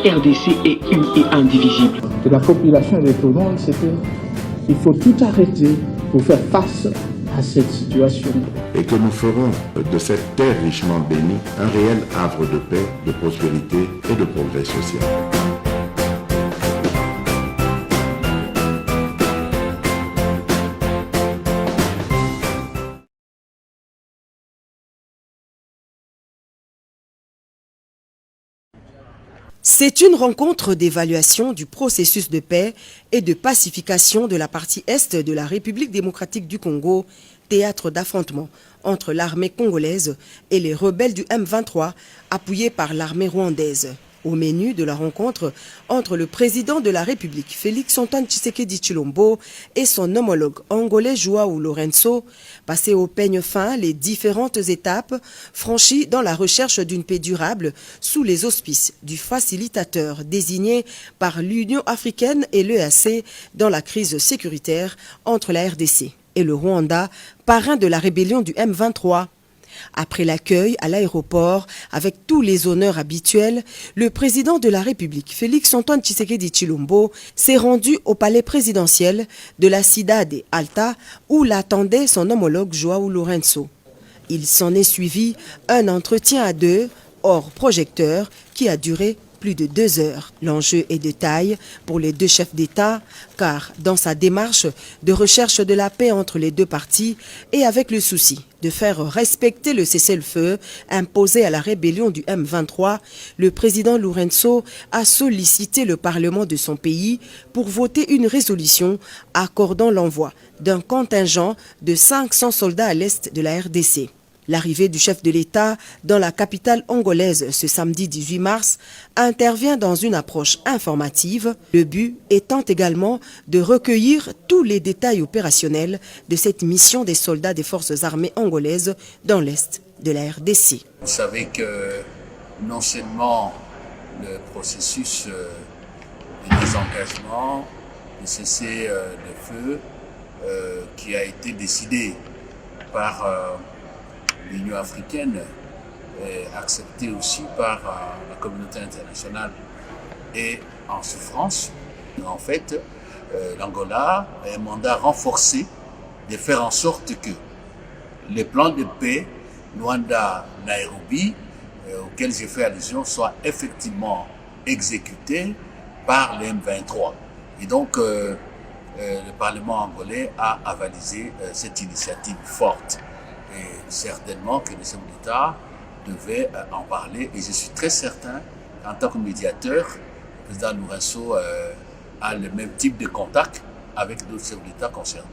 RDC est une et indivisible. De la population et de tout le monde, c'est qu'il faut tout arrêter pour faire face à cette situation. Et que nous ferons de cette terre richement bénie un réel havre de paix, de prospérité et de progrès social. C'est une rencontre d'évaluation du processus de paix et de pacification de la partie est de la République démocratique du Congo, théâtre d'affrontement entre l'armée congolaise et les rebelles du M23, appuyés par l'armée rwandaise. Au menu de la rencontre entre le président de la République, Félix-Antoine Tshisekedi Tshilombo, et son homologue angolais João Lourenço, passer au peigne fin les différentes étapes franchies dans la recherche d'une paix durable sous les auspices du facilitateur désigné par l'Union africaine et l'EAC dans la crise sécuritaire entre la RDC et le Rwanda, parrain de la rébellion du M23. Après l'accueil à l'aéroport, avec tous les honneurs habituels, le président de la République, Félix-Antoine Tshisekedi Tshilombo, s'est rendu au palais présidentiel de la Cidade Alta où l'attendait son homologue João Lourenço. Il s'en est suivi un entretien à deux, hors projecteur, qui a duré plus de 2 heures. L'enjeu est de taille pour les deux chefs d'État, car dans sa démarche de recherche de la paix entre les deux parties et avec le souci de faire respecter le cessez-le-feu imposé à la rébellion du M23, le président Lourenço a sollicité le Parlement de son pays pour voter une résolution accordant l'envoi d'un contingent de 500 soldats à l'est de la RDC. L'arrivée du chef de l'État dans la capitale angolaise ce samedi 18 mars intervient dans une approche informative, le but étant également de recueillir tous les détails opérationnels de cette mission des soldats des forces armées angolaises dans l'est de la RDC. Vous savez que non seulement le processus de désengagement, de cessez-le-feu qui a été décidé par l'Union africaine est acceptée aussi par la communauté internationale et en souffrance. En fait, l'Angola a un mandat renforcé de faire en sorte que les plans de paix Luanda-Nairobi, auxquels j'ai fait allusion, soient effectivement exécutés par les M23. Et donc, le Parlement angolais a avalisé cette initiative forte. Et certainement que le chef d'État devait en parler. Et je suis très certain qu'en tant que médiateur, le président Lourenço a le même type de contact avec d'autres chefs d'État concernés.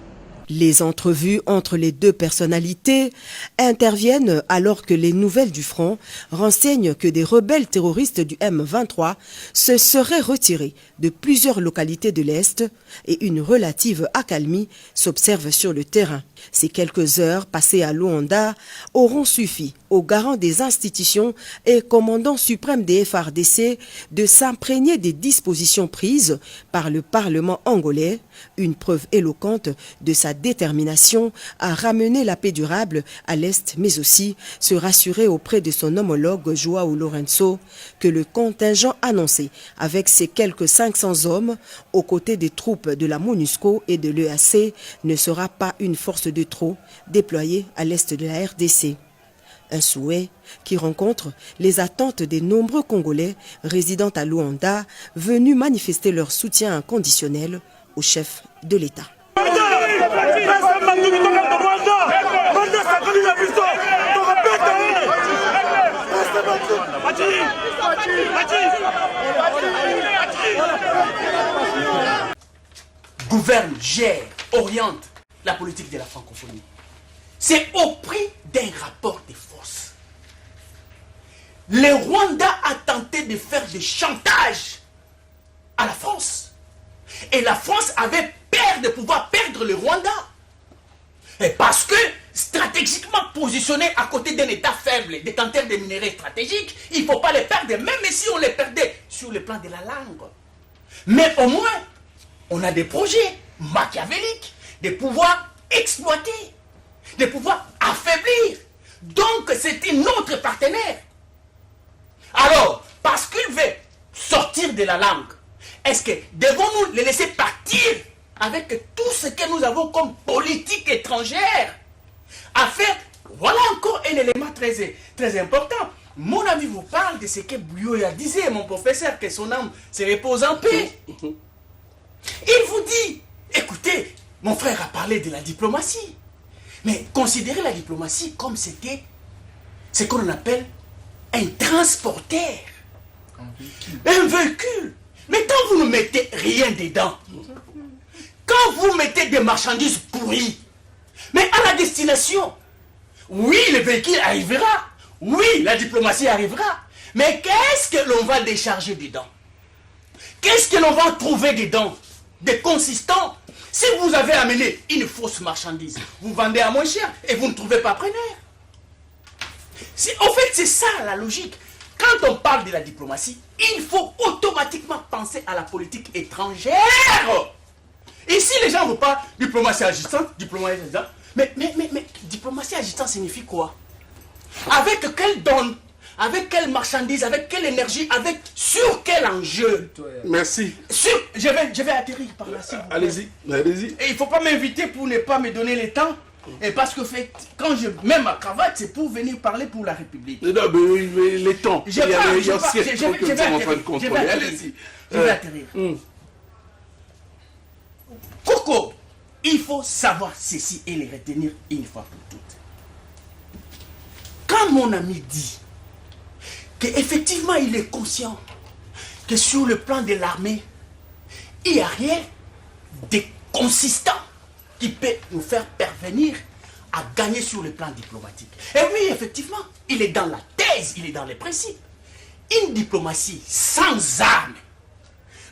Les entrevues entre les deux personnalités interviennent alors que les nouvelles du front renseignent que des rebelles terroristes du M23 se seraient retirés de plusieurs localités de l'Est et une relative accalmie s'observe sur le terrain. Ces quelques heures passées à Luanda auront suffi aux garants des institutions et commandant suprême des FARDC de s'imprégner des dispositions prises par le Parlement angolais, une preuve éloquente de sa détermination à ramener la paix durable à l'Est, mais aussi se rassurer auprès de son homologue João Lourenço que le contingent annoncé avec ses quelques 500 hommes aux côtés des troupes de la MONUSCO et de l'EAC ne sera pas une force de trop déployée à l'Est de la RDC. Un souhait qui rencontre les attentes des nombreux Congolais résidant à Luanda venus manifester leur soutien inconditionnel au chef de l'État. Gouverne, gère, oriente la politique de la francophonie. C'est au prix d'un rapport de force. Le Rwanda a tenté de faire des chantages à la France. Et la France avait peur de pouvoir perdre le Rwanda. Et parce que, stratégiquement positionné à côté d'un État faible, détenteur de minerais stratégiques, il ne faut pas les perdre, même si on les perdait sur le plan de la langue. Mais au moins, on a des projets machiavéliques, de pouvoir exploiter, de pouvoir affaiblir. Donc, c'est un autre partenaire. Alors, parce qu'il veut sortir de la langue, est-ce que devons-nous les laisser partir avec tout ce que nous avons comme politique étrangère à faire? Voilà encore un élément très important. Mon ami vous parle de ce que Bouyoya disait, mon professeur, que son âme se repose en paix. Il vous dit, écoutez, mon frère a parlé de la diplomatie. Mais considérez la diplomatie comme c'était ce qu'on appelle un transporteur. Un véhicule. Mais quand vous ne mettez rien dedans, quand vous mettez des marchandises pourries, mais à la destination, oui, le véhicule arrivera, oui, la diplomatie arrivera, mais qu'est-ce que l'on va décharger dedans? Qu'est-ce que l'on va trouver dedans de consistant? Si vous avez amené une fausse marchandise, vous vendez à moins cher et vous ne trouvez pas preneur. En fait, c'est ça la logique. Quand on parle de la diplomatie, il faut automatiquement penser à la politique étrangère. Ici, les gens vous parlent diplomatie agissante, diplomatie agissante. Mais diplomatie agissante signifie quoi? Avec quel don? Avec quelle marchandise? Avec quelle énergie? Sur quel enjeu? Merci. Je vais atterrir par là. Allez-y, allez-y. Et il ne faut pas m'inviter pour ne pas me donner le temps. Et parce que quand je mets ma cravate, c'est pour venir parler pour la République. Non, mais les temps. Je vais atterrir. Coco, il faut savoir ceci et les retenir une fois pour toutes. Quand mon ami dit qu'effectivement il est conscient que sur le plan de l'armée, il n'y a rien de consistant qui peut nous faire parvenir à gagner sur le plan diplomatique. Et oui, effectivement, il est dans la thèse, il est dans les principes. Une diplomatie sans armes.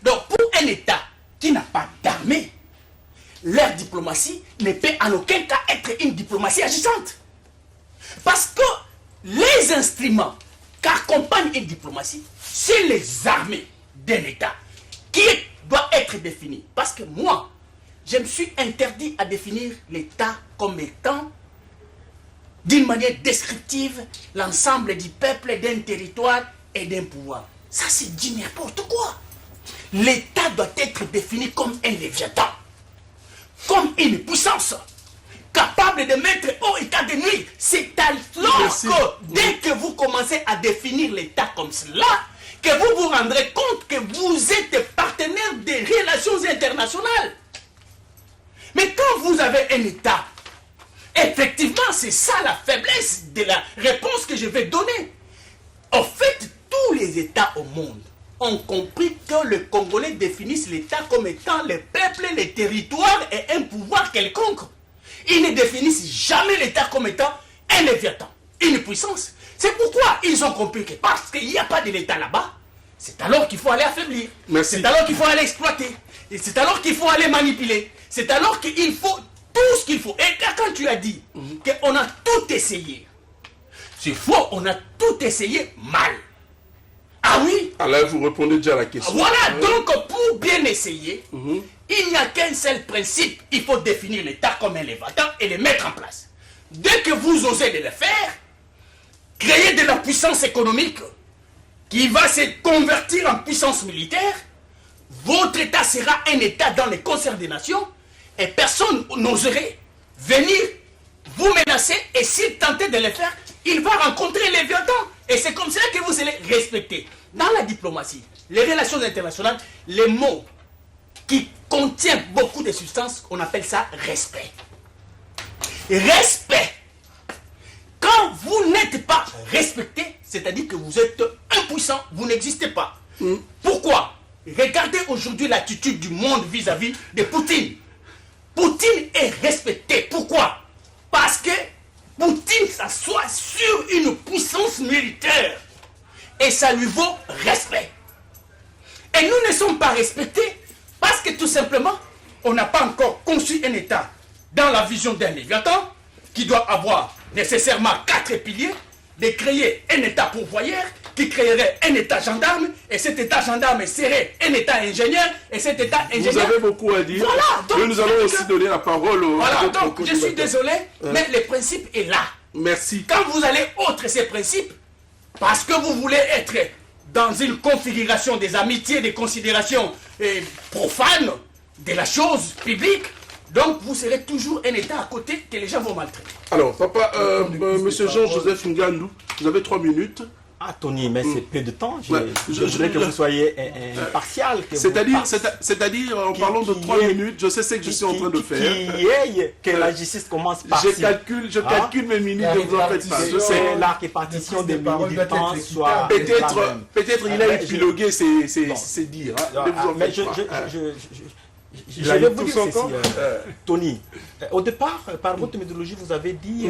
Donc, pour un État qui n'a pas d'armée, leur diplomatie ne peut en aucun cas être une diplomatie agissante. Parce que les instruments qu'accompagne une diplomatie, c'est les armées d'un État qui doit être défini. Parce que moi, je me suis interdit à définir l'État comme étant, d'une manière descriptive, l'ensemble du peuple, d'un territoire et d'un pouvoir. Ça, c'est dit n'importe quoi. L'État doit être défini comme un léviathan, comme une puissance capable de mettre au état de nuire. C'est alors que dès que vous commencez à définir l'État comme cela, que vous vous rendrez compte que vous êtes partenaire des relations internationales. Mais quand vous avez un État, effectivement, c'est ça la faiblesse de la réponse que je vais donner. En fait, tous les États au monde ont compris que les Congolais définissent l'État comme étant le peuple, les territoires et un pouvoir quelconque. Ils ne définissent jamais l'État comme étant un léviathan, une puissance. C'est pourquoi ils ont compris que parce qu'il n'y a pas de l'État là-bas, c'est alors qu'il faut aller affaiblir. C'est alors qu'il faut aller exploiter. Et c'est alors qu'il faut aller manipuler. C'est alors qu'il faut tout ce qu'il faut. Et quand tu as dit qu'on a tout essayé, c'est faux, on a tout essayé mal. Ah oui? Alors vous répondez déjà à la question. Voilà, donc pour bien essayer, il n'y a qu'un seul principe. Il faut définir l'État comme un léviathan et le mettre en place. Dès que vous osez de le faire, créer de la puissance économique qui va se convertir en puissance militaire, votre État sera un État dans les concerts des nations et personne n'oserait venir vous menacer, et s'il tentait de le faire, il va rencontrer les violents. Et c'est comme ça que vous allez respecter. Dans la diplomatie, les relations internationales, les mots qui contiennent beaucoup de substances, on appelle ça respect. Respect. Quand vous n'êtes pas respecté, c'est-à-dire que vous êtes impuissant, vous n'existez pas. Pourquoi? Regardez aujourd'hui l'attitude du monde vis-à-vis de Poutine. Poutine est respecté. Pourquoi? Parce que Poutine s'assoit sur une puissance militaire. Et ça lui vaut respect. Et nous ne sommes pas respectés parce que tout simplement, on n'a pas encore conçu un État dans la vision d'un léviathan qui doit avoir nécessairement 4 piliers, de créer un État pourvoyeur qui créerait un État gendarme, et cet État gendarme serait un État ingénieur, et cet État ingénieur... Vous avez beaucoup à dire. Voilà, donc, mais nous allons aussi donner la parole aux... Voilà, donc je suis désolé, mais le principe est là. Merci. Quand vous allez outre ces principes, parce que vous voulez être dans une configuration des amitiés, des considérations profanes de la chose publique, donc vous serez toujours un État à côté que les gens vont maltraiter. Alors, papa, monsieur Jean-Joseph Ngandou, vous avez 3 minutes. Ah, Tony, mais c'est peu de temps. Je Ouais, voudrais que vous soyez impartial. C'est-à-dire, en parlant de 3 minutes, je sais ce que je suis en train de faire. Que la justice commence par Je calcule mes minutes, ne vous en faites pas. Je sais. Que la répartition des minutes du temps soit. Peut-être il a épilogué, c'est dire. Ne vous en Mais faites pas. je vais vous dire ceci, Tony. Au départ, par votre méthodologie, vous avez dit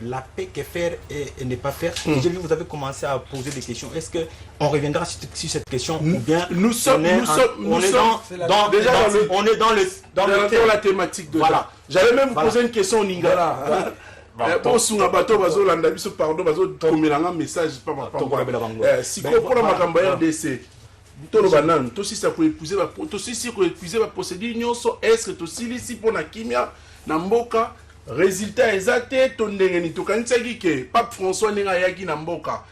la paix, que faire et ne pas faire. J'ai vu que vous avez commencé à poser des questions. Est-ce qu'on reviendra sur cette question ou bien on est dans la thématique de voilà. J'allais même vous poser une question en lingala. Pour Sungabato, pardon, un message, si vous prenez ma campagne RDC, si ça peut épuiser la procédure, est-ce que si pour la kimia, Namboka, résultat exact, ton dengeni, tu kan que Pape François Nengayaki Namboka,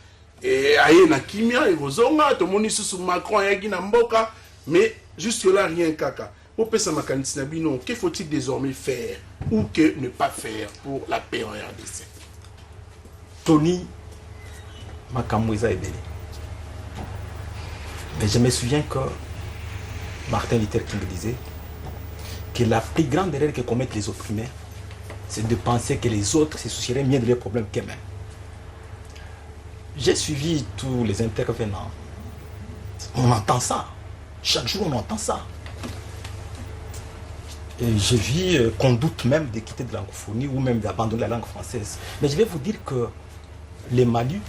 et aïe na kimia, et vos onga, tout le monde sous Macron Yaki Namboka, mais jusque-là, rien caca. Pour ça, ma candidature, que faut-il désormais faire ou que ne pas faire pour la paix en RDC? Tony Makamouza Ebele. Mais je me souviens que Martin Luther King disait que la plus grande erreur que commettent les opprimés, c'est de penser que les autres se soucieraient mieux de leurs problèmes qu'eux-mêmes. J'ai suivi tous les intervenants. On entend ça. Chaque jour, on entend ça. Et j'ai vu qu'on doute même de quitter de la francophonie ou même d'abandonner la langue française. Mais je vais vous dire que les Mali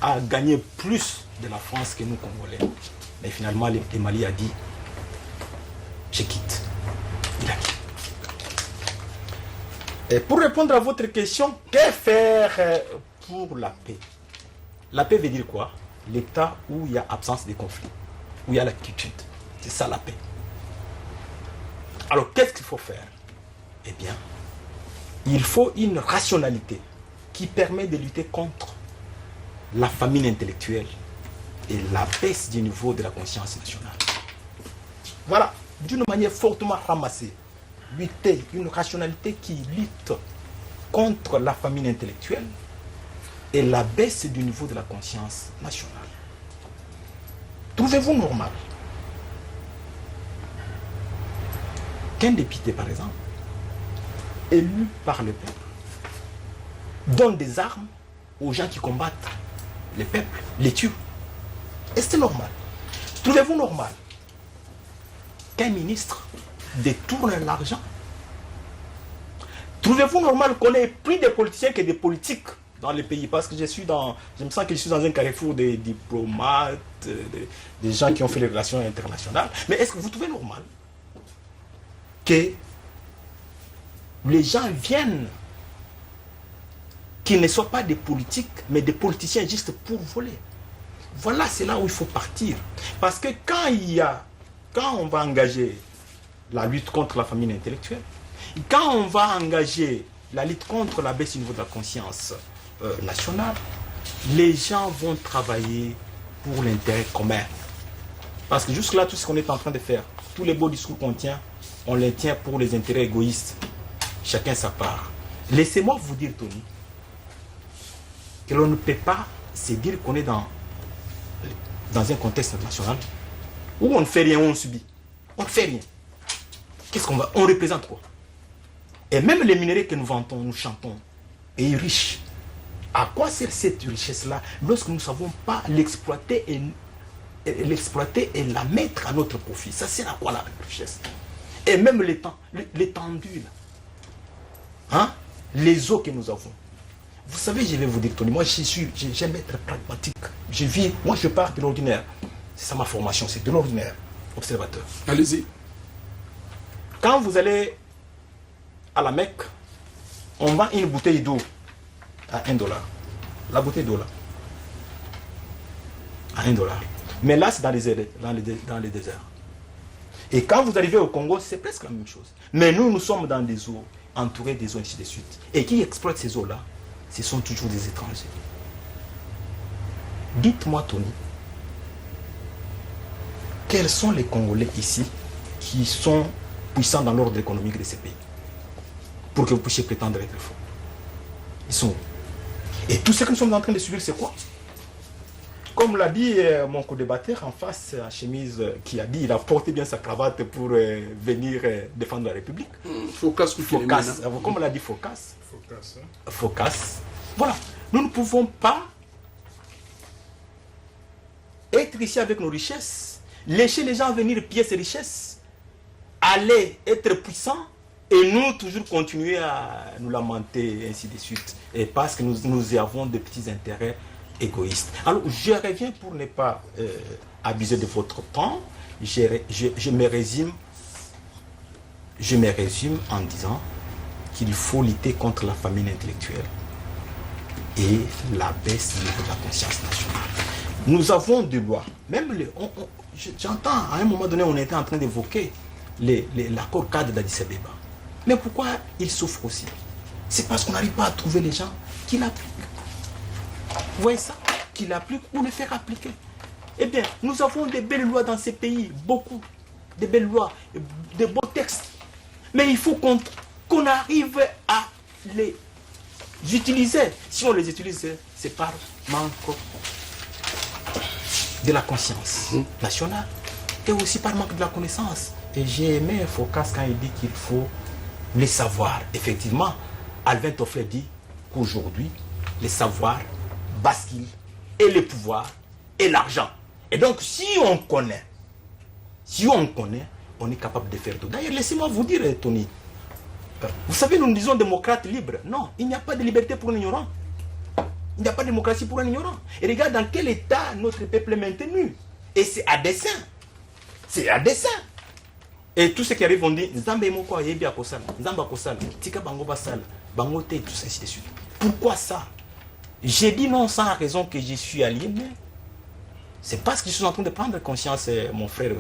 a gagné plus de la France que nous, Congolais. Mais finalement, les Mali a dit, je quitte. Il a quitté. Et pour répondre à votre question, que faire pour la paix? La paix veut dire quoi? L'état où il y a absence de conflit, où il y a la quiétude. C'est ça la paix. Alors, qu'est-ce qu'il faut faire? Eh bien, il faut une rationalité qui permet de lutter contre la famine intellectuelle et la baisse du niveau de la conscience nationale. Voilà, d'une manière fortement ramassée, lutter, une rationalité qui lutte contre la famine intellectuelle et la baisse du niveau de la conscience nationale. Trouvez-vous normal qu'un député, par exemple, élu par le peuple, donne des armes aux gens qui combattent le peuple, les tue? Est-ce que c'est normal? Trouvez-vous normal qu'un ministre détourne l'argent? Trouvez-vous normal qu'on ait plus de politiciens que des politiques dans le pays? Parce que je me sens que je suis dans un carrefour des diplomates, des gens qui ont fait les relations internationales. Mais est-ce que vous trouvez normal que les gens viennent, qu'ils ne soient pas des politiques, mais des politiciens juste pour voler? Voilà, c'est là où il faut partir. Parce que quand on va engager la lutte contre la famine intellectuelle, quand on va engager la lutte contre la baisse du niveau de la conscience nationale, les gens vont travailler pour l'intérêt commun. Parce que jusque-là, tout ce qu'on est en train de faire, tous les beaux discours qu'on tient, on les tient pour les intérêts égoïstes. Chacun sa part. Laissez-moi vous dire, Tony, que l'on ne peut pas se dire qu'on est dans un contexte international où on ne fait rien, où on subit. On ne fait rien. Qu'est-ce qu'on va? On représente quoi? Et même les minerais que nous vantons, nous chantons, est riche. À quoi sert cette richesse-là lorsque nous ne savons pas l'exploiter et la mettre à notre profit? Ça sert à quoi la richesse? Et même l'étendue, hein? Les eaux que nous avons. Vous savez, je vais vous dire, Tony, moi j'aime être pragmatique. Moi je pars de l'ordinaire. C'est ça ma formation, c'est de l'ordinaire. Observateur. Allez-y. Quand vous allez à la Mecque, on vend une bouteille d'eau à $1. La bouteille d'eau là. À $1. Mais là, c'est dans les déserts. Et quand vous arrivez au Congo, c'est presque la même chose. Mais nous sommes dans des eaux, entourés des eaux, ainsi de suite. Et qui exploitent ces eaux-là? Ce sont toujours des étrangers. Dites-moi, Tony, quels sont les Congolais ici qui sont puissants dans l'ordre économique de ces pays pour que vous puissiez prétendre être fort? Ils sont où? Et tout ce que nous sommes en train de subir, c'est quoi? Comme l'a dit mon co-débatteur en face à chemise, qui a dit il a porté bien sa cravate pour venir défendre la République. Focus, comme l'a dit Focus. Focus. Voilà. Nous ne pouvons pas être ici avec nos richesses, laisser les gens venir piller ces richesses, aller être puissants et nous toujours continuer à nous lamenter ainsi de suite. Et parce que nous avons de petits intérêts égoïstes. Alors je reviens pour ne pas abuser de votre temps. Je me résume en disant qu'il faut lutter contre la famine intellectuelle et la baisse du niveau de la conscience nationale. Nous avons des lois, même j'entends à un moment donné on était en train d'évoquer l'accord cadre d'Addis Abeba. Mais pourquoi il souffre aussi? C'est parce qu'on n'arrive pas à trouver les gens qui l'appliquent. Vous voyez ça? Qui l'appliquent ou le faire appliquer. Eh bien, nous avons des belles lois dans ces pays, beaucoup, de belles lois, de beaux textes. Mais il faut qu'on arrive à les utiliser. Si on les utilise, c'est par manque de la conscience nationale et aussi par manque de la connaissance. Et j'ai aimé Focus quand il dit qu'il faut les savoirs. Effectivement, Alvin Toffler dit qu'aujourd'hui, les savoirs basculent et le pouvoir et l'argent. Et donc, si on connaît, on est capable de faire tout. D'ailleurs, laissez-moi vous dire, Tony, vous savez, nous disons démocrate libre. Non, il n'y a pas de liberté pour un ignorant. Il n'y a pas de démocratie pour un ignorant. Et regarde dans quel état notre peuple est maintenu. Et c'est à dessein. C'est à dessein. Et tous ceux qui arrivent vont dire Nzambe moko yebi akosala, Nzamba akosala, tika bango basala, bango te, tout ça ainsi de suite. Pourquoi ça? J'ai dit non sans raison que je suis aliéné. C'est parce que je suis en train de prendre conscience, mon frère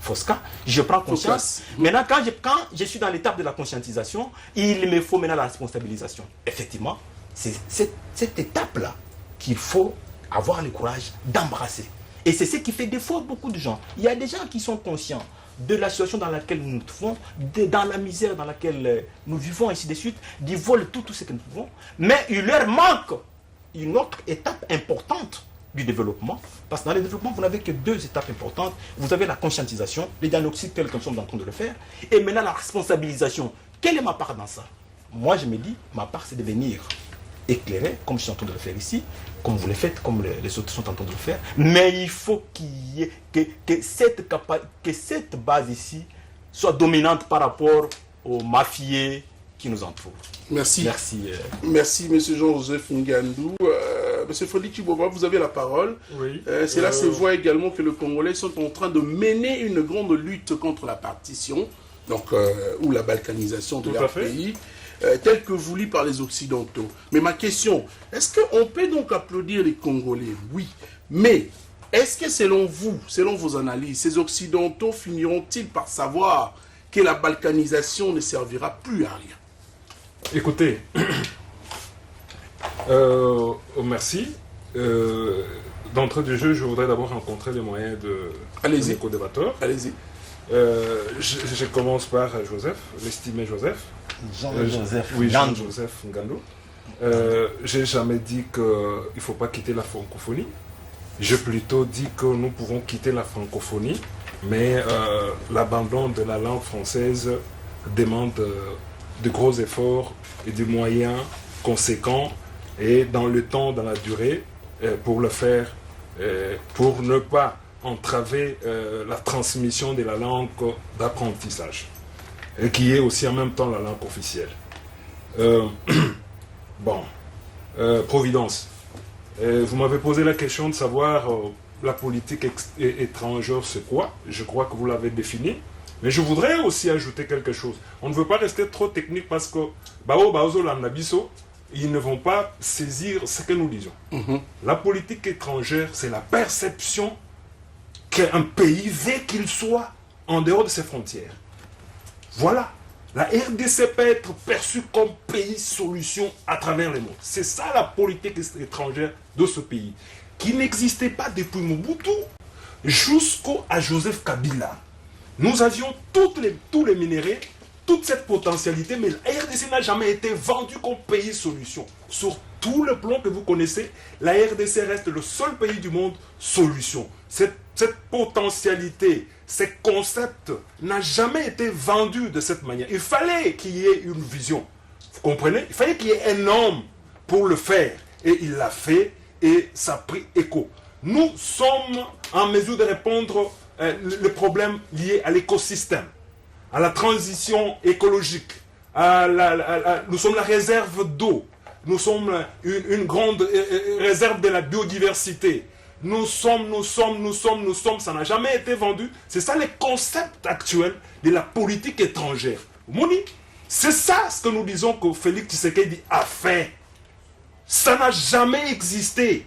Fosca. Je prends conscience. Maintenant, quand je suis dans l'étape de la conscientisation, il me faut maintenant la responsabilisation. Effectivement, c'est cette étape-là qu'il faut avoir le courage d'embrasser. Et c'est ce qui fait défaut à beaucoup de gens. Il y a des gens qui sont conscients de la situation dans laquelle nous nous trouvons, dans la misère dans laquelle nous vivons, ainsi de suite, d'y voler tout ce que nous pouvons. Mais il leur manque une autre étape importante du développement. Parce que dans le développement, vous n'avez que deux étapes importantes. Vous avez la conscientisation, les diagnostics tels que nous sommes en train de le faire, et maintenant la responsabilisation. Quelle est ma part dans ça? Moi, je me dis, ma part, c'est de venir éclairer, comme je suis en train de le faire ici, comme vous le faites, comme les autres sont en train de le faire. Mais il faut qu'il y ait que cette base ici soit dominante par rapport aux mafieux qui nous entourent. Merci. Merci. Merci, M. Jean-Joseph Ngandou. M. Foli Chiboba, vous avez la parole. Oui. Cela se voit également que les Congolais sont en train de mener une grande lutte contre la partition, donc, ou la balkanisation de leur pays, telle que voulue par les Occidentaux. Mais ma question, est-ce qu'on peut donc applaudir les Congolais? Oui. Mais est-ce que selon vous, selon vos analyses, ces Occidentaux finiront-ils par savoir que la balkanisation ne servira plus à rien? Écoutez, merci. D'entrée du jeu, je voudrais d'abord rencontrer les moyens de mes co-débatteurs. Allez-y. Je commence par Joseph, l'estimé Joseph. Jean-Joseph Ngandou. J'ai jamais dit qu'il ne faut pas quitter la francophonie. J'ai plutôt dit que nous pouvons quitter la francophonie, mais l'abandon de la langue française demande de gros efforts et des moyens conséquents et dans le temps, dans la durée, pour le faire, pour ne pas entraver la transmission de la langue d'apprentissage, et qui est aussi en même temps la langue officielle. Providence. Vous m'avez posé la question de savoir la politique étrangère c'est quoi. Je crois que vous l'avez défini. Mais je voudrais aussi ajouter quelque chose. On ne veut pas rester trop technique parce que ils ne vont pas saisir ce que nous disons. La politique étrangère, c'est la perception qu'un pays veut qu'il soit en dehors de ses frontières. Voilà. La RDC peut être perçue comme pays solution à travers le monde. C'est ça la politique étrangère de ce pays, qui n'existait pas depuis Mobutu jusqu'à Joseph Kabila. Nous avions tous les minéraux, toute cette potentialité, mais la RDC n'a jamais été vendue comme pays solution. Sur tout le plan que vous connaissez, la RDC reste le seul pays du monde solution. Cette potentialité, ces concepts n'ont jamais été vendus de cette manière. Il fallait qu'il y ait une vision. Vous comprenez? Il fallait qu'il y ait un homme pour le faire. Et il l'a fait et ça a pris écho. Nous sommes en mesure de répondre les problèmes liés à l'écosystème, à la transition écologique. Nous sommes la réserve d'eau. Nous sommes une grande réserve de la biodiversité. Nous sommes, ça n'a jamais été vendu. C'est ça le concept actuel de la politique étrangère. Moni, c'est ça ce que nous disons que Félix Tshisekedi a fait. Ça n'a jamais existé.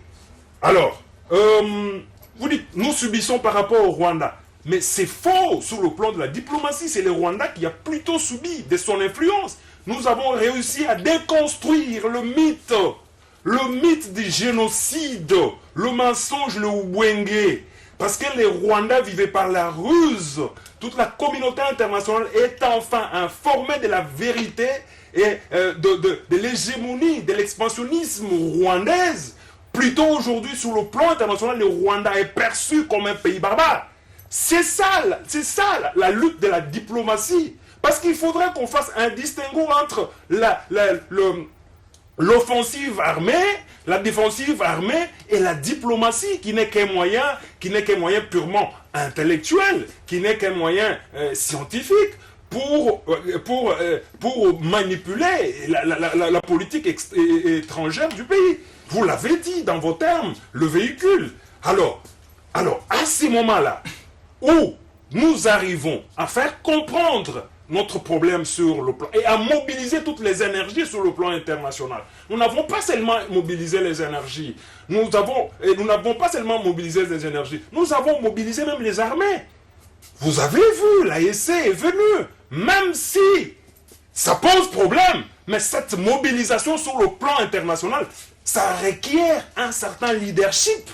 Alors, vous dites, nous subissons par rapport au Rwanda. Mais c'est faux sur le plan de la diplomatie. C'est le Rwanda qui a plutôt subi de son influence. Nous avons réussi à déconstruire le mythe du génocide, le mensonge, le Wenge. Parce que les Rwandais vivaient par la ruse. Toute la communauté internationale est enfin informée de la vérité et de l'hégémonie, de l'expansionnisme rwandaise. Plutôt aujourd'hui, sur le plan international, le Rwanda est perçu comme un pays barbare. C'est ça la lutte de la diplomatie. Parce qu'il faudrait qu'on fasse un distinguo entre l'offensive armée, la défensive armée et la diplomatie, qui n'est qu'un moyen purement intellectuel, qui n'est qu'un moyen scientifique pour manipuler la politique étrangère du pays. Vous l'avez dit dans vos termes, le véhicule. Alors à ce moment-là, où nous arrivons à faire comprendre notre problème sur le plan et à mobiliser toutes les énergies sur le plan international. Nous n'avons pas seulement mobilisé les énergies, nous n'avons pas seulement mobilisé les énergies, nous avons mobilisé même les armées. Vous avez vu, l'AEC est venue, même si ça pose problème, mais cette mobilisation sur le plan international, ça requiert un certain leadership.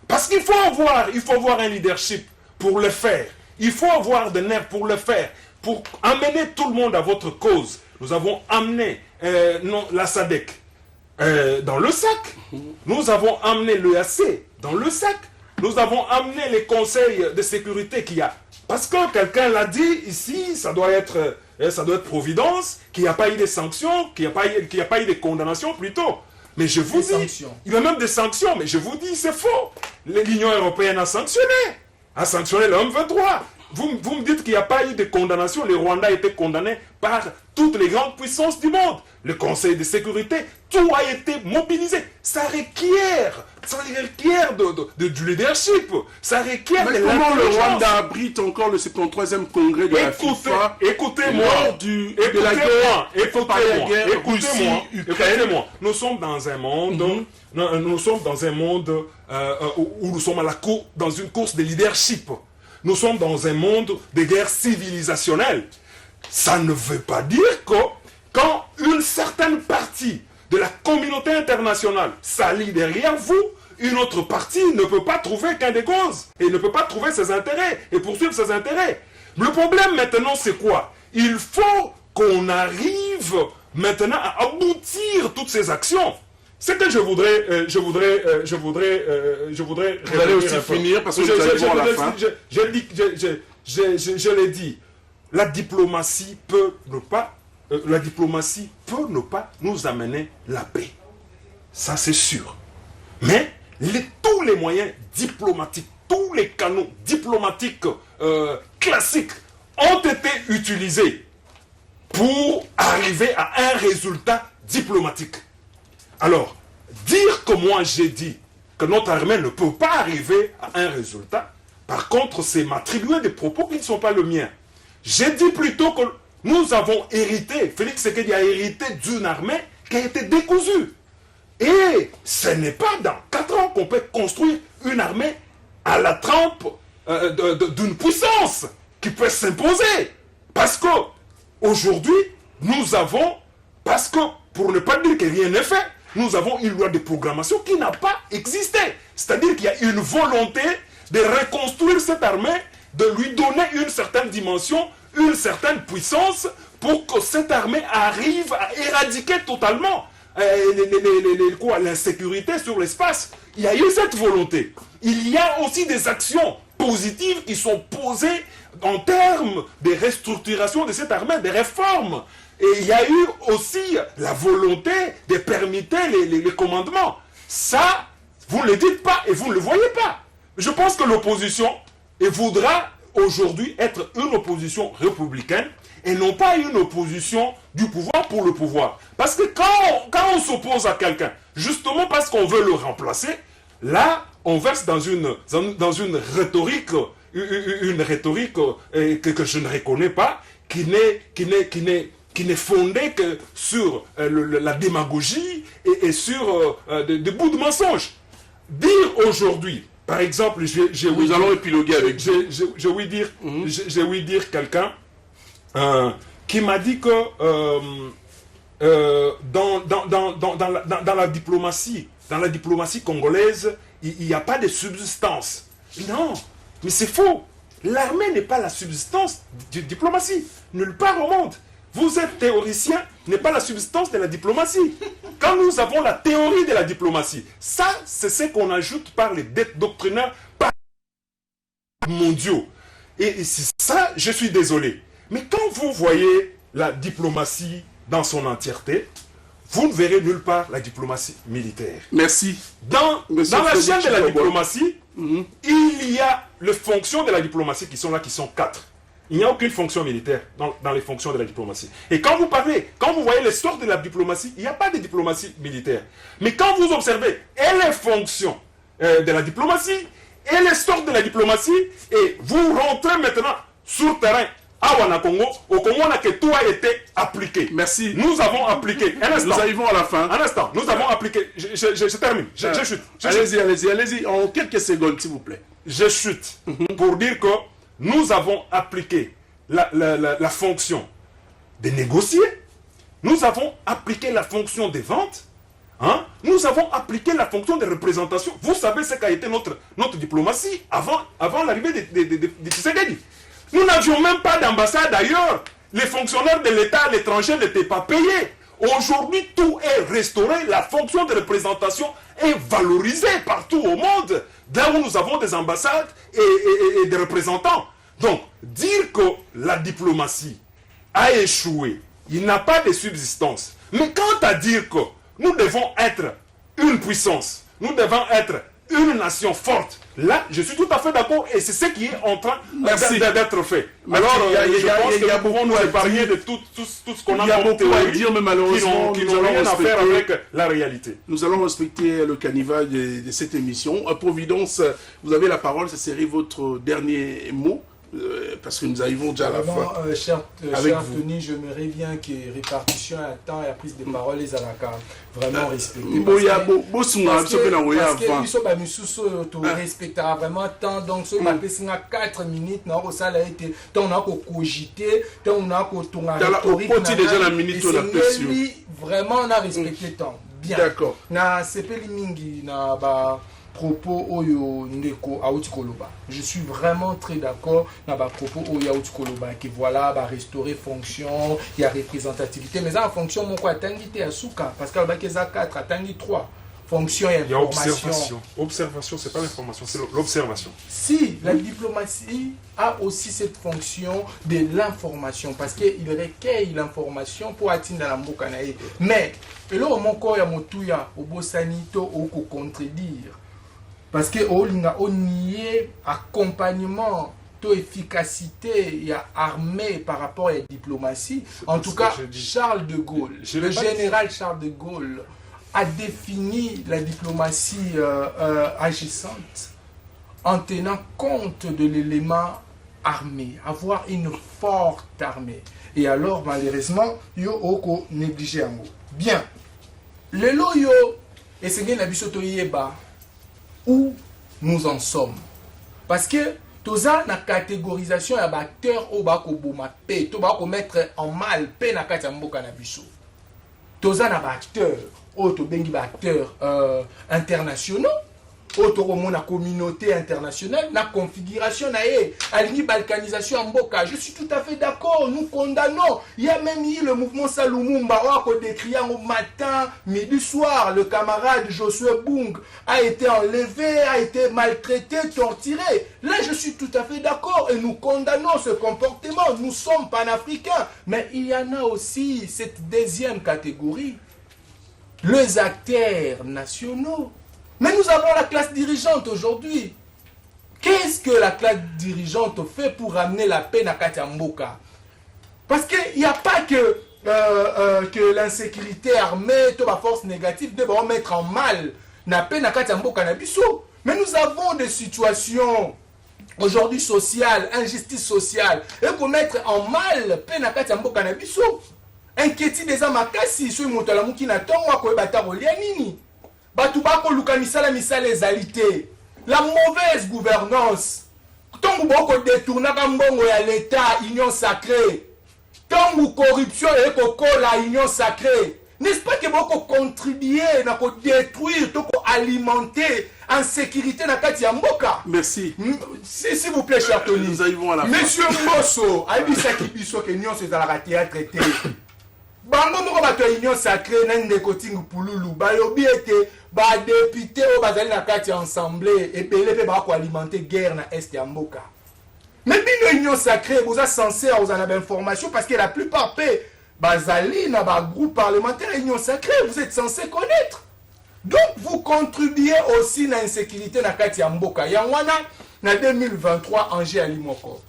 Parce qu'il faut avoir un leadership pour le faire. Il faut avoir des nerfs pour le faire. Pour amener tout le monde à votre cause. Nous avons amené la SADC dans le sac. Nous avons amené l'EAC dans le sac. Nous avons amené les conseils de sécurité qu'il y a. Parce que quelqu'un l'a dit ici, ça doit être providence, qu'il n'y a pas eu de sanctions, qu'il n'y a pas eu de condamnations plutôt. Mais je vous dis, il y a même des sanctions, mais je vous dis, c'est faux. L'Union européenne a sanctionné le M23. Vous me dites qu'il n'y a pas eu de condamnation. Les Rwandais a été condamnés par toutes les grandes puissances du monde. Le Conseil de sécurité, tout a été mobilisé. Ça requiert du leadership. Ça requiert de l'intelligence. Comment le Rwanda abrite encore le 73e congrès de la FIFA? Écoutez-moi. Écoutez-moi. Nous sommes dans un monde... Nous sommes dans un monde où nous sommes dans une course de leadership. Nous sommes dans un monde de guerre civilisationnelle. Ça ne veut pas dire que quand une certaine partie de la communauté internationale s'allie derrière vous, une autre partie ne peut pas trouver qu'un des causes et ne peut pas trouver ses intérêts et poursuivre ses intérêts. Le problème maintenant, c'est quoi? Il faut qu'on arrive maintenant à aboutir toutes ces actions. C'est que je voudrais. Vous allez aussi finir parce que nous arrivons à la fin. Je l'ai dit. La diplomatie peut ne pas nous amener la paix. Ça c'est sûr. Mais tous les moyens diplomatiques, tous les canaux diplomatiques classiques ont été utilisés pour arriver à un résultat diplomatique. Alors, dire que moi j'ai dit que notre armée ne peut pas arriver à un résultat, par contre, c'est m'attribuer des propos qui ne sont pas le mien. J'ai dit plutôt que nous avons hérité, Félix Tshisekedi a hérité d'une armée qui a été décousue. Et ce n'est pas dans 4 ans qu'on peut construire une armée à la trempe d'une puissance qui peut s'imposer. Parce que aujourd'hui, nous avons, parce que, pour ne pas dire que rien n'est fait, nous avons une loi de programmation qui n'a pas existé. C'est-à-dire qu'il y a une volonté de reconstruire cette armée, de lui donner une certaine dimension, une certaine puissance, pour que cette armée arrive à éradiquer totalement l'insécurité sur l'espace. Il y a eu cette volonté. Il y a aussi des actions positives qui sont posées en termes de restructuration de cette armée, des réformes. Et il y a eu aussi la volonté de permettre les commandements. Ça, vous ne le dites pas et vous ne le voyez pas. Je pense que l'opposition voudra aujourd'hui être une opposition républicaine et non pas une opposition du pouvoir pour le pouvoir. Parce que quand on s'oppose à quelqu'un, justement parce qu'on veut le remplacer, là, on verse dans une rhétorique, que je ne reconnais pas, qui n'est fondée que sur la démagogie et sur des bouts de mensonges. Dire aujourd'hui, par exemple, nous allons épiloguer avec j'ai ouï dire quelqu'un qui m'a dit que dans la diplomatie congolaise, il n'y a pas de subsistance. Non, mais c'est faux. L'armée n'est pas la subsistance de diplomatie. Nulle part au monde. Vous êtes théoricien, n'est pas la substance de la diplomatie. Quand nous avons la théorie de la diplomatie, ça, c'est ce qu'on ajoute par les doctrinaires mondiaux. Et c'est ça, je suis désolé. Mais quand vous voyez la diplomatie dans son entièreté, vous ne verrez nulle part la diplomatie militaire. Merci. Dans la chaîne de la diplomatie, il y a les fonctions de la diplomatie qui sont là, qui sont 4. Il n'y a aucune fonction militaire dans les fonctions de la diplomatie. Et quand vous voyez les sortes de la diplomatie, il n'y a pas de diplomatie militaire. Mais quand vous observez les fonctions de la diplomatie et les sortes de la diplomatie, et vous rentrez maintenant sur le terrain à Wanakongo, au Congo, on a que tout a été appliqué. Merci. Nous avons appliqué. Un instant. Nous arrivons à la fin. Un instant. Nous avons appliqué. Je termine. Je chute. Allez-y. En quelques secondes, s'il vous plaît. Je chute pour dire que nous avons appliqué la fonction de négocier. Nous avons appliqué la fonction des ventes. Hein? Nous avons appliqué la fonction de représentation. Vous savez ce qu'a été notre diplomatie avant l'arrivée de Tshisekedi. Nous n'avions même pas d'ambassade ailleurs. Les fonctionnaires de l'État à l'étranger n'étaient pas payés. Aujourd'hui, tout est restauré. La fonction de représentation est valorisée partout au monde. Là où nous avons des ambassades et des représentants. Donc, dire que la diplomatie a échoué, il n'a pas de subsistance. Mais quant à dire que nous devons être une puissance, nous devons être une nation forte, là, je suis tout à fait d'accord et c'est ce qui est en train d'être fait. Alors, je pense que nous pouvons nous épargner de tout ce qu'on a comme théorie dire, mais malheureusement, qui n'ont rien à faire avec la réalité. Nous allons respecter le canevas de cette émission. Providence, vous avez la parole, ce serait votre dernier mot. Parce que nous arrivons déjà à la fin. Cher Tony, je me réviens que répartition à temps et la prise de parole les alaka vraiment respecter. Parce que respectera vraiment temps. Donc, ce matin, c'est 4 minutes. Ça a été on a cogité, on a vraiment on a respecté temps. Bien. D'accord. Na sepeli mingi na ba propos oyo ndeko auti koloba. Je suis vraiment très d'accord na ba propos oyo auti koloba que voilà ba restaurer fonction, il y a représentativité mais en fonction mon quoi tangi te asuka parce que ba keza 4 atangi 3 fonction et information. Observation, c'est pas l'information, c'est l'observation. Si la diplomatie a aussi cette fonction de l'information parce qu'il recueille l'information pour atteindre la mbokanae. Mais là mon corps ya motuya obosanito oko contredire parce que on y est accompagnement to efficacité il y a armée par rapport à la diplomatie. En tout cas, Charles de Gaulle, le général Charles de Gaulle a défini la diplomatie agissante en tenant compte de l'élément armé, avoir une forte armée. Et alors, malheureusement, yo oko négligé un mot. Bien. Le loyo, et c'est bien la bisoto yeba, où nous en sommes. Parce que toza na catégorisation ya acteur o ba ko boma pe to ba ko mettre en mal pe na kati ya mboka na biso toza na acteur o to bengi ba acteur internationaux autre la communauté internationale, la configuration, aligné balkanisation en Boka. Je suis tout à fait d'accord, nous condamnons. Il y a même eu le mouvement Salumumba, décrit au matin, midi, soir, le camarade Josué Bung a été enlevé, a été maltraité, torturé. Là, je suis tout à fait d'accord et nous condamnons ce comportement. Nous sommes panafricains. Mais il y en a aussi cette deuxième catégorie, les acteurs nationaux. Mais nous avons la classe dirigeante aujourd'hui. Qu'est-ce que la classe dirigeante fait pour ramener la paix à Katiamboka? Parce qu'il n'y a pas que l'insécurité armée, toute la force négative, doit mettre en mal la paix à Katiamboka. Mais nous avons des situations aujourd'hui sociales, injustice sociale, et pour mettre en mal la paix à Katiamboka. Inquiétude des amakasi, ceux qui ont été la mauvaise gouvernance. Tant que vous détournez l'État, union sacrée. Tant que corruption et la union sacrée. N'est-ce pas que vous contribuez à détruire, à alimenter en sécurité dans Katia Mboka? Merci. S'il vous plaît, cher Tony. Nous arrivons à la fin. Monsieur Mosso, a dit ça qui dit que l'union c'est dans la théâtre traité. Bango moko bato union sacrée na ndeko tingu pululu balobi ete ba député o bazali na kati ensemble et belé pe ba ko alimenter guerre na est ya mboka. Mais bino union sacrée vous êtes censé aux en information parce que la plupart pe bazali na ba groupe parlementaire union sacrée vous êtes censé connaître. Donc vous contribuez aussi na insécurité na kati ya mboka. Ya wana na 2023 Angers alimoko.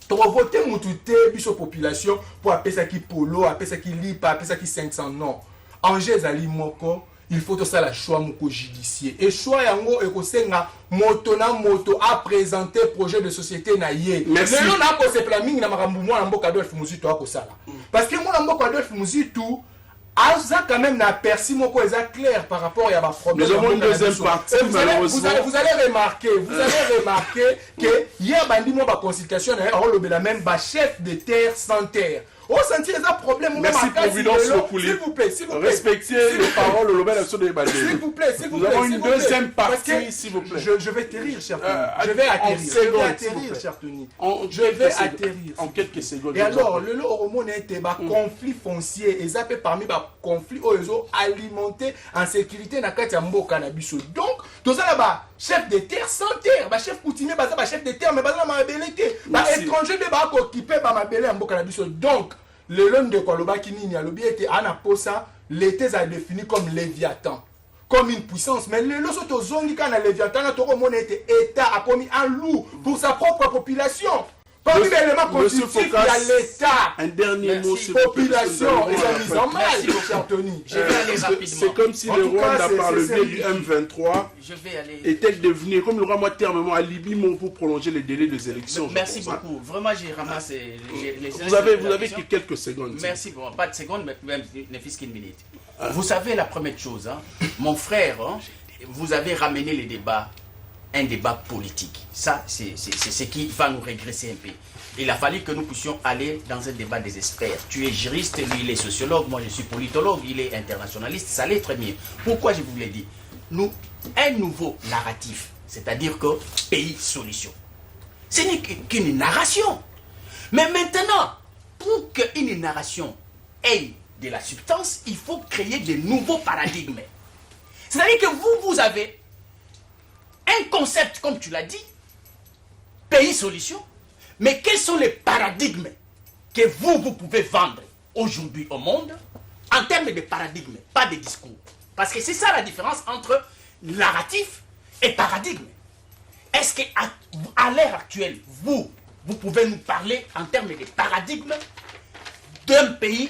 Pour voter moutouté, biso population, pour appeler ça qui polo, appeler ça qui lipa, appeler ça qui 500 non. Angers ali moko, il faut tout ça la choix moko judiciaire. Et choix yango et kosenga moto na moto a présenté projet de société na yé. Merci. Mais on a ko se planning na makambu moi na mboka Adolphe Muzitu ako sala. Parce que moi na mboka Adolphe Muzitu ça quand même n'a perçu mon quoi clair par rapport à ma problème. Nous avons une deuxième partie. Vous allez remarquer que hier bandi moi ba consultation on la même ba chef de terre sans terre. On sentit les problèmes. Merci Providence Lokuli. S'il vous plaît, s'il vous plaît. Respectez les paroles au lobel sur des bâtiments. S'il vous plaît, s'il vous plaît. Nous avons une deuxième partie, s'il vous plaît. Je vais atterrir, cher Tony. Je vais atterrir, cher Tony. Je vais atterrir. En quelques secondes. Et alors, le hormone était un conflit foncier. Et ça fait parmi les conflits alimentés en sécurité dans le Mboka na biso. Donc, tout ça là-bas, chef de terre sans terre, chef coutumier, chef de terre, mais pas ma belleté. Étranger de occupé par ma belle en Mboka na biso. Donc, le long de Koloba Kinini, l'objet était Anaposa, l'été a défini comme Léviathan, comme une puissance. Mais le lot de Zongika na Léviathan, notre monde était État a commis un loup pour sa propre population. Parmi les éléments constitutifs, il y a l'État. Un dernier mot sur la population et sa mise en mal, cher Tony. Je vais aller rapidement. C'est comme si le Rwanda, par le biais du M23, était devenu, comme le roi moi termement à Libye, pour prolonger les délais des élections. Merci beaucoup. Vraiment, j'ai ramassé les Vous avez que quelques secondes. Merci, bon, pas de secondes, mais même ne fût-ce qu'une minute. Vous savez la première chose, hein, mon frère, hein, vous avez ramené les débats. Un débat politique. Ça, c'est ce qui va nous régresser un peu. Il a fallu que nous puissions aller dans un débat des experts. Tu es juriste, lui il est sociologue, moi je suis politologue, il est internationaliste, ça l'est très bien. Pourquoi je vous l'ai dit? Nous, un nouveau narratif, c'est-à-dire que pays solution. Ce n'est qu'une narration. Mais maintenant, pour qu'une narration ait de la substance, il faut créer de nouveaux paradigmes. C'est-à-dire que vous avez un concept, comme tu l'as dit, pays solution, mais quels sont les paradigmes que vous pouvez vendre aujourd'hui au monde en termes de paradigmes, pas de discours. Parce que c'est ça la différence entre narratif et paradigme. Est-ce qu'à l'ère actuelle, vous pouvez nous parler en termes de paradigme d'un pays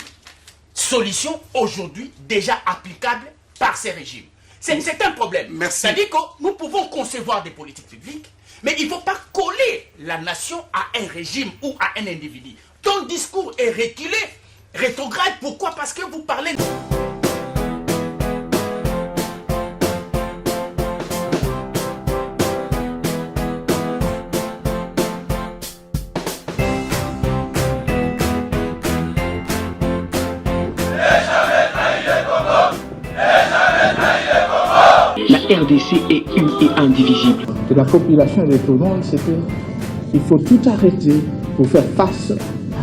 solution aujourd'hui déjà applicable par ces régimes? C'est un problème. C'est-à-dire que nous pouvons concevoir des politiques publiques, mais il ne faut pas coller la nation à un régime ou à un individu. Ton discours est reculé, rétrograde. Pourquoi? Parce que vous parlez... RDC est une et indivisible. De la population et de tout le monde, c'est qu'il faut tout arrêter pour faire face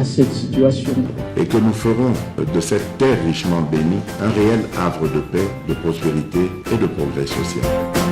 à cette situation. Et que nous ferons de cette terre richement bénie un réel havre de paix, de prospérité et de progrès social.